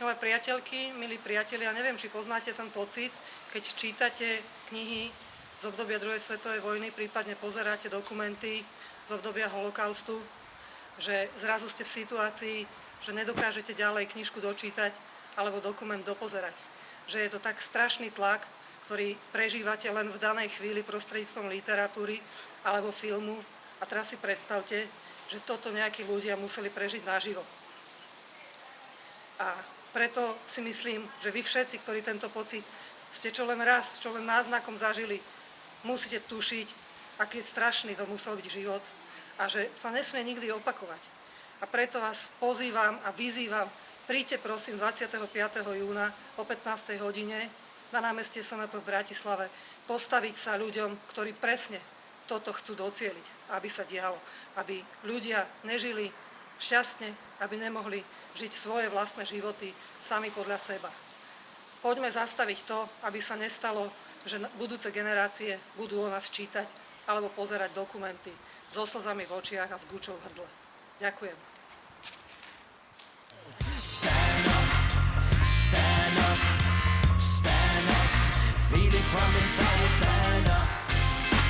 milé priateľky, milí priatelia, neviem, či poznáte ten pocit, keď čítate knihy z obdobia druhej svetovej vojny, prípadne pozeráte dokumenty z obdobia holokaustu, že zrazu ste v situácii, že nedokážete ďalej knižku dočítať alebo dokument dopozerať. Že je to tak strašný tlak, ktorý prežívate len v danej chvíli prostredníctvom literatúry alebo filmu. A teraz si predstavte, že toto nejakí ľudia museli prežiť naživo. A preto si myslím, že vy všetci, ktorí tento pocit ste čo len raz, čo len náznakom zažili, musíte tušiť, aký strašný to musel byť život a že sa nesmie nikdy opakovať. A preto vás pozývam a vyzývam, príďte prosím 25. júna o 15. hodine na námestie SNP v Bratislave postaviť sa ľuďom, ktorí presne toto chcú docieliť, aby sa dialo. Aby ľudia nežili šťastne, aby nemohli žiť svoje vlastné životy sami podľa seba. Poďme zastaviť to, aby sa nestalo, že budúce generácie budú o nás čítať alebo pozerať dokumenty so slzami v očiach a s gučou v hrdle. Ďakujem. Stand up, stand up, stand up, feel it from inside, stand up,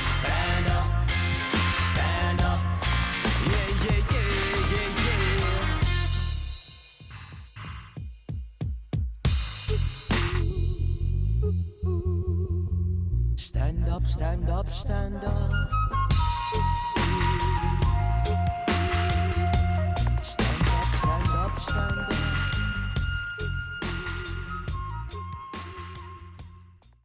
stand up, stand up, yeah, yeah, yeah, yeah, yeah. Stand up, stand up, stand up.